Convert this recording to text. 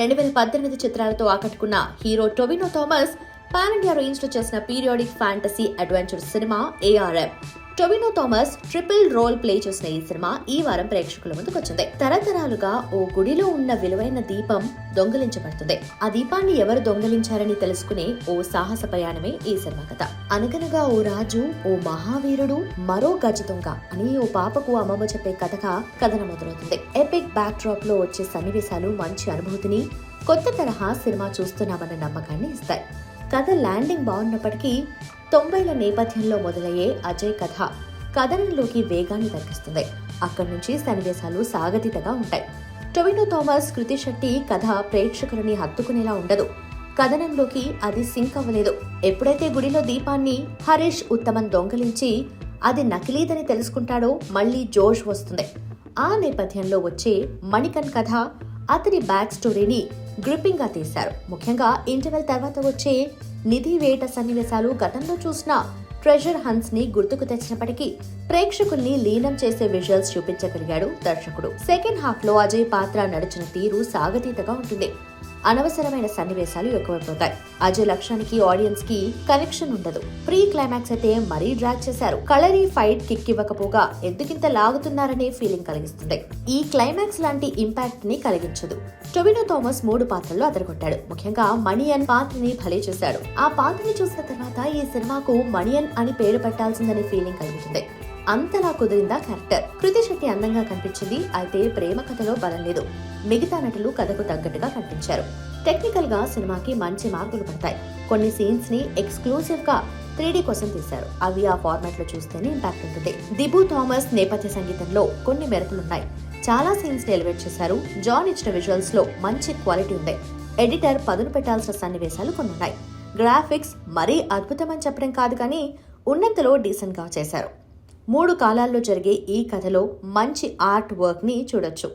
2018 చిత్రాలతో ఆకట్టుకున్న hero Tovino Thomas pan India range లో చేసిన periodic fantasy adventure cinema ARM. Tovino Thomas triple role play చేసిన ఈ సినిమా ఈ వారం ప్రేక్షకుల ముందుకు వచ్చింది. తరతరాలుగా ఓ గుడిలో ఉన్న విలువైన దీపం దొంగిలించబడుతుంది. ఆ దీపాన్ని ఎవరు దొంగిలించారని తెలుసుకునే ఓ సాహస ప్రయాణమే ఈ సినిమా కథ. అనగనగా ఓ రాజు, ఓ మహావీరుడు, మరో గజ దొంగ అని ఓ పాపకు అమ్మమ్మ చెప్పే కథగా కథనం మొదలవుతుంది. ఎపిక్ బ్యాక్ డ్రాప్ లో వచ్చే సన్నివేశాలు మంచి అనుభూతిని, కొత్త తరహా సినిమా చూస్తున్నామన్న నమ్మకాన్ని ఇస్తాయి. కథ ల్యాండింగ్ బాగున్నప్పటికీ 90ల నేపథ్యంలో మొదలయ్యే అజయ్ కథ కథనంలోకి వేగాన్ని తగ్గిస్తుంది. అక్కడి నుంచి సన్నివేశాలు సాగతీతగా ఉంటాయి. టొవినో థామస్, కృతి శెట్టి కథ ప్రేక్షకులని హత్తుకునేలా ఉండదు. కథనంలోకి అది సింక్ అవ్వలేదు. ఎప్పుడైతే గుడిలో దీపాన్ని హరీష్ ఉత్తమన్ దొంగలించి అది నకిలీదని తెలుసుకుంటాడో మళ్లీ జోష్ వస్తుంది. ఆ నేపథ్యంలో వచ్చే మణికన్ కథ, అతని బ్యాక్ స్టోరీని గ్రిప్పింగ్ గా తీశారు. ముఖ్యంగా ఇంటర్వెల్ తర్వాత వచ్చే నిధి వేట సన్నివేశాలు గతంలో చూసిన ట్రెజర్ హంట్స్ ని గుర్తుకు తెచ్చినప్పటికీ ప్రేక్షకుల్ని లీనం చేసే విజువల్స్ చూపించగలిగాడు దర్శకుడు. సెకండ్ హాఫ్ లో అజయ్ పాత్ర నడిచిన తీరు సాగతీతగా ఉంటుంది. అనవసరమైన సన్నివేశాలు ఎక్కువైపోతాయి. అజయ్ లక్ష్యానికి ఆడియన్స్ కి కనెక్షన్ ఉండదు. ప్రీ క్లైమాక్స్ అయితే మరీ డ్రాగ్ చేశారు. కలరీ ఫైట్ కిక్ ఇవ్వకపోగా ఎందుకింత లాగుతున్నారనే ఫీలింగ్ కలిగిస్తుంది. ఈ క్లైమాక్స్ లాంటి ఇంపాక్ట్ ని కలిగించదు. టొవినో థామస్ 3 పాత్రల్లో అదరగొట్టాడు. ముఖ్యంగా మణియన్ పాత్రని భలే చేశాడు. ఆ పాత్రని చూసిన తర్వాత ఈ సినిమాకు మణియన్ అని పేరు పెట్టాల్సిందనే ఫీలింగ్ కలుగుతుంది. అంతలా కుదిరిందా క్యారెక్టర్. కృతి శెట్టి అందంగా కనిపించింది. అయితే ప్రేమ కథలో బలం లేదు. మిగతా నటులు కథకు తగ్గట్టుగా కనిపించారు. టెక్నికల్ గా సినిమాకి మంచి మార్కులు పడతాయి. కొన్ని సీన్స్ ని ఎక్స్క్లూజివ్ గా 3D కోసం తీశారు. అవి ఆ ఫార్మాట్ లో చూస్తేనే ఇంపాక్ట్ ఉంటుంది. దిబు థామస్ నేపథ్య సంగీతంలో కొన్ని మెరుపులున్నాయి. చాలా సీన్స్ ని ఎలివేట్ చేశారు. జాన్ ఇచ్చిన విజువల్స్ లో మంచి క్వాలిటీ ఉంది. ఎడిటర్ పదును పెట్టాల్సిన సన్నివేశాలు కొన్ని ఉన్నాయి. గ్రాఫిక్స్ మరీ అద్భుతమని చెప్పడం కాదు, కానీ ఉన్నంతలో డీసెంట్ గా చేశారు. 3 కాలాల్లో జరిగే ఈ కథలో మంచి ఆర్ట్ వర్క్ ని చూడొచ్చు.